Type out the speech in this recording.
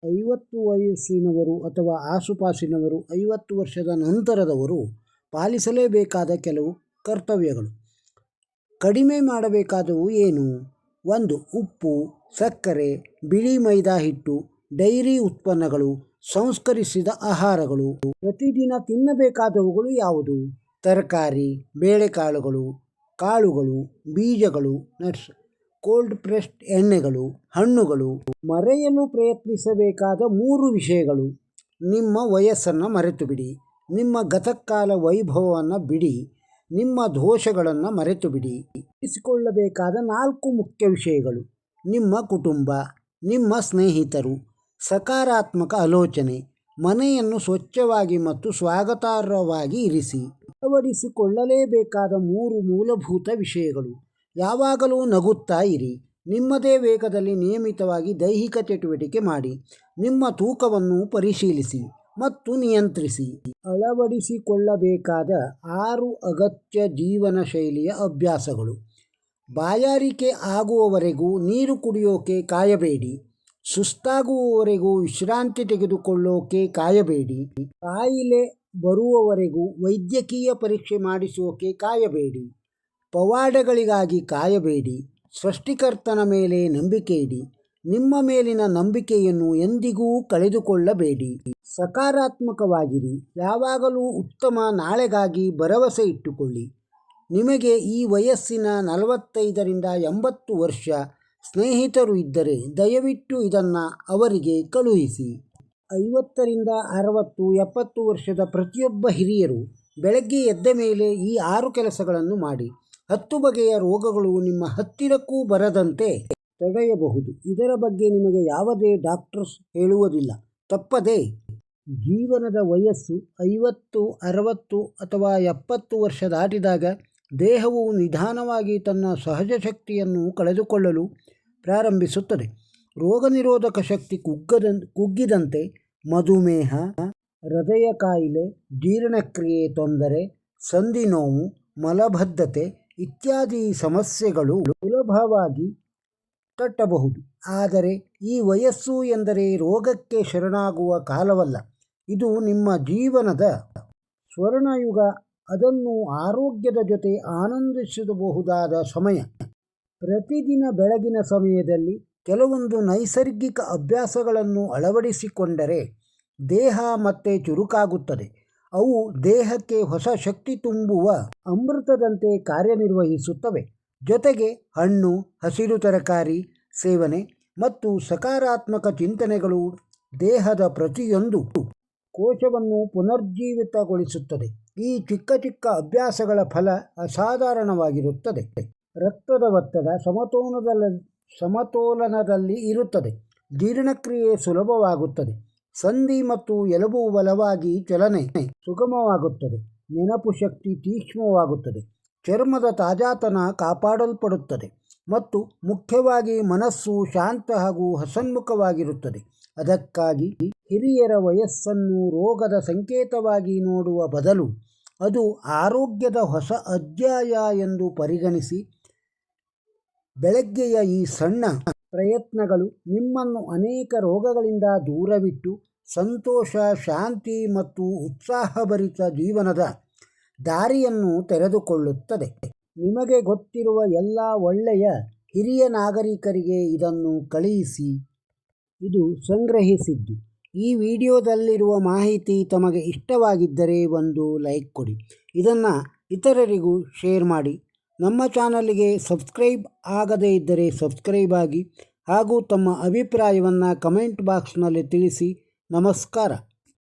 50 ವಯಸ್ಸಿನವರು ಅಥವಾ ಆಸುಪಾಸಿನವರು 50 ವರ್ಷದ ನಂತರದವರು ಪಾಲಿಸಲೇಬೇಕಾದ ಕೆಲವು ಕರ್ತವ್ಯಗಳು. ಕಡಿಮೆ ಮಾಡಬೇಕಾದವು ಏನು? 1. ಉಪ್ಪು, ಸಕ್ಕರೆ, ಬಿಳಿ ಮೈದಾ ಹಿಟ್ಟು, ಡೈರಿ ಉತ್ಪನ್ನಗಳು, ಸಂಸ್ಕರಿಸಿದ ಆಹಾರಗಳು. ಪ್ರತಿದಿನ ತಿನ್ನಬೇಕಾದವುಗಳು ಯಾವುದು? ತರಕಾರಿ, ಬೇಳೆಕಾಳುಗಳು, ಕಾಳುಗಳು, ಬೀಜಗಳು, ನಟ್ಸ್, ಕೋಲ್ಡ್ ಪ್ರೆಸ್ಡ್ ಎಣ್ಣೆಗಳು, ಹಣ್ಣುಗಳು. ಮರೆಯಲು ಪ್ರಯತ್ನಿಸಬೇಕಾದ 3 ವಿಷಯಗಳು. ನಿಮ್ಮ ವಯಸ್ಸನ್ನು ಮರೆತು ಬಿಡಿ. ನಿಮ್ಮ ಗತಕಾಲ ವೈಭವವನ್ನು ಬಿಡಿ. ನಿಮ್ಮ ದೋಷಗಳನ್ನು ಮರೆತು ಬಿಡಿ. ಇರಿಸಿಕೊಳ್ಳಬೇಕಾದ 4 ಮುಖ್ಯ ವಿಷಯಗಳು. ನಿಮ್ಮ ಕುಟುಂಬ, ನಿಮ್ಮ ಸ್ನೇಹಿತರು, ಸಕಾರಾತ್ಮಕ ಆಲೋಚನೆ. ಮನೆಯನ್ನು ಸ್ವಚ್ಛವಾಗಿ ಮತ್ತು ಸ್ವಾಗತಾರ್ಹವಾಗಿ ಇರಿಸಿ. ಅಳವಡಿಸಿಕೊಳ್ಳಲೇಬೇಕಾದ 3 ಮೂಲಭೂತ ವಿಷಯಗಳು. ಯಾವಾಗಲೂ ನಗುತ್ತಾ ಇರಿ. ನಿಮ್ಮದೇ ವೇಗದಲ್ಲಿ ನಿಯಮಿತವಾಗಿ ದೈಹಿಕ ಚಟುವಟಿಕೆ ಮಾಡಿ. ನಿಮ್ಮ ತೂಕವನ್ನು ಪರಿಶೀಲಿಸಿ ಮತ್ತು ನಿಯಂತ್ರಿಸಿ. ಅಳವಡಿಸಿಕೊಳ್ಳಬೇಕಾದ 6 ಅಗತ್ಯ ಜೀವನ ಶೈಲಿಯ ಅಭ್ಯಾಸಗಳು. ಬಾಯಾರಿಕೆ ಆಗುವವರೆಗೂ ನೀರು ಕುಡಿಯೋಕೆ ಕಾಯಬೇಡಿ. ಸುಸ್ತಾಗುವವರೆಗೂ ವಿಶ್ರಾಂತಿ ತೆಗೆದುಕೊಳ್ಳೋಕೆ ಕಾಯಬೇಡಿ. ಕಾಯಿಲೆ ಬರುವವರೆಗೂ ವೈದ್ಯಕೀಯ ಪರೀಕ್ಷೆ ಮಾಡಿಸೋಕೆ ಕಾಯಬೇಡಿ. ಪವಾಡಗಳಿಗಾಗಿ ಕಾಯಬೇಡಿ. ಸೃಷ್ಟಿಕರ್ತನ ಮೇಲೆ ನಂಬಿಕೆ ಇಡಿ. ನಿಮ್ಮ ಮೇಲಿನ ನಂಬಿಕೆಯನ್ನು ಎಂದಿಗೂ ಕಳೆದುಕೊಳ್ಳಬೇಡಿ. ಸಕಾರಾತ್ಮಕವಾಗಿರಿ. ಯಾವಾಗಲೂ ಉತ್ತಮ ನಾಳೆಗಾಗಿ ಭರವಸೆ ಇಟ್ಟುಕೊಳ್ಳಿ. ನಿಮಗೆ ಈ ವಯಸ್ಸಿನ 45ರಿಂದ 80 ವರ್ಷ ಸ್ನೇಹಿತರು ಇದ್ದರೆ ದಯವಿಟ್ಟು ಇದನ್ನು ಅವರಿಗೆ ಕಳುಹಿಸಿ. 50ರಿಂದ 60, 70 ವರ್ಷದ ಪ್ರತಿಯೊಬ್ಬ ಹಿರಿಯರು ಬೆಳಗ್ಗೆ ಎದ್ದ ಮೇಲೆ ಈ 6 ಕೆಲಸಗಳನ್ನು ಮಾಡಿ. 10 ಬಗೆಯ ರೋಗಗಳು ನಿಮ್ಮ ಹತ್ತಿರಕ್ಕೂ ಬರದಂತೆ ತಡೆಯಬಹುದು. ಇದರ ಬಗ್ಗೆ ನಿಮಗೆ ಯಾವುದೇ ಡಾಕ್ಟರ್ಸ್ ಹೇಳುವುದಿಲ್ಲ. ತಪ್ಪದೇ. ಜೀವನದ ವಯಸ್ಸು 50, 60 ಅಥವಾ 70 ವರ್ಷ ದಾಟಿದಾಗ ದೇಹವು ನಿಧಾನವಾಗಿ ತನ್ನ ಸಹಜ ಶಕ್ತಿಯನ್ನು ಕಳೆದುಕೊಳ್ಳಲು ಪ್ರಾರಂಭಿಸುತ್ತದೆ. ರೋಗನಿರೋಧಕ ಶಕ್ತಿ ಕುಗ್ಗಿದಂತೆ ಮಧುಮೇಹ, ಹೃದಯ ಕಾಯಿಲೆ, ಜೀರ್ಣಕ್ರಿಯೆ ತೊಂದರೆ, ಸಂಧಿ ನೋವು, ಮಲಬದ್ಧತೆ ಇತ್ಯಾದಿ ಸಮಸ್ಯೆಗಳು ಸುಲಭವಾಗಿ ತಟ್ಟಬಹುದು. ಆದರೆ ಈ ವಯಸ್ಸು ಎಂದರೆ ರೋಗಕ್ಕೆ ಶರಣಾಗುವ ಕಾಲವಲ್ಲ. ಇದು ನಿಮ್ಮ ಜೀವನದ ಸ್ವರ್ಣಯುಗ. ಅದನ್ನು ಆರೋಗ್ಯದ ಜೊತೆ ಆನಂದಿಸಬಹುದಾದ ಸಮಯ. ಪ್ರತಿದಿನ ಬೆಳಗಿನ ಸಮಯದಲ್ಲಿ ಕೆಲವೊಂದು ನೈಸರ್ಗಿಕ ಅಭ್ಯಾಸಗಳನ್ನು ಅಳವಡಿಸಿಕೊಂಡರೆ ದೇಹ ಮತ್ತೆ ಚುರುಕಾಗುತ್ತದೆ. ಅವು ದೇಹಕ್ಕೆ ಹೊಸ ಶಕ್ತಿ ತುಂಬುವ ಅಮೃತದಂತೆ ಕಾರ್ಯನಿರ್ವಹಿಸುತ್ತವೆ. ಜೊತೆಗೆ ಹಣ್ಣು, ಹಸಿರು ತರಕಾರಿ ಸೇವನೆ ಮತ್ತು ಸಕಾರಾತ್ಮಕ ಚಿಂತನೆಗಳು ದೇಹದ ಪ್ರತಿಯೊಂದು ಕೋಶವನ್ನು ಪುನರ್ಜೀವಿತಗೊಳಿಸುತ್ತದೆ. ಈ ಚಿಕ್ಕ ಚಿಕ್ಕ ಅಭ್ಯಾಸಗಳ ಫಲ ಅಸಾಧಾರಣವಾಗಿರುತ್ತದೆ. ರಕ್ತದ ಒತ್ತಡ ಸಮತೋಲನದಲ್ಲಿ ಇರುತ್ತದೆ. ಜೀರ್ಣಕ್ರಿಯೆ ಸುಲಭವಾಗುತ್ತದೆ. ಸಂಧಿ ಮತ್ತು ಎಲುಬು ಬಲವಾಗಿ ಚಲನೆ ಸುಗಮವಾಗುತ್ತದೆ. ನೆನಪು ಶಕ್ತಿ ತೀಕ್ಷ್ಣವಾಗುತ್ತದೆ. ಚರ್ಮದ ತಾಜಾತನ ಕಾಪಾಡಲ್ಪಡುತ್ತದೆ ಮತ್ತು ಮುಖ್ಯವಾಗಿ ಮನಸ್ಸು ಶಾಂತ ಹಾಗೂ ಹಸನ್ಮುಖವಾಗಿರುತ್ತದೆ. ಅದಕ್ಕಾಗಿ ಹಿರಿಯರ ವಯಸ್ಸನ್ನು ರೋಗದ ಸಂಕೇತವಾಗಿ ನೋಡುವ ಬದಲು ಅದು ಆರೋಗ್ಯದ ಹೊಸ ಅಧ್ಯಾಯ ಎಂದು ಪರಿಗಣಿಸಿ. ಬೆಳಗ್ಗೆಯ ಈ ಸಣ್ಣ ಪ್ರಯತ್ನಗಳು ನಿಮ್ಮನ್ನು ಅನೇಕ ರೋಗಗಳಿಂದ ದೂರವಿಟ್ಟು ಸಂತೋಷ, ಶಾಂತಿ ಮತ್ತು ಉತ್ಸಾಹಭರಿತ ಜೀವನದ ದಾರಿಯನ್ನು ತೆರೆದುಕೊಳ್ಳುತ್ತದೆ. ನಿಮಗೆ ಗೊತ್ತಿರುವ ಎಲ್ಲ ಒಳ್ಳೆಯ ಹಿರಿಯ ನಾಗರಿಕರಿಗೆ ಇದನ್ನು ಕಳುಹಿಸಿ. ಇದು ಸಂಗ್ರಹಿಸಿದ್ದು. ಈ ವಿಡಿಯೋದಲ್ಲಿರುವ ಮಾಹಿತಿ ತಮಗೆ ಇಷ್ಟವಾಗಿದ್ದರೆ ಒಂದು ಲೈಕ್ ಕೊಡಿ. ಇದನ್ನು ಇತರರಿಗೂ ಶೇರ್ ಮಾಡಿ. ನಮ್ಮ ಚಾನಲ್ಗೆ ಸಬ್ಸ್ಕ್ರೈಬ್ ಆಗದೇ ಇದ್ದರೆ ಸಬ್ಸ್ಕ್ರೈಬ್ ಆಗಿ ಹಾಗೂ ತಮ್ಮ ಅಭಿಪ್ರಾಯವನ್ನು ಕಮೆಂಟ್ ಬಾಕ್ಸ್ನಲ್ಲಿ ತಿಳಿಸಿ. ನಮಸ್ಕಾರ.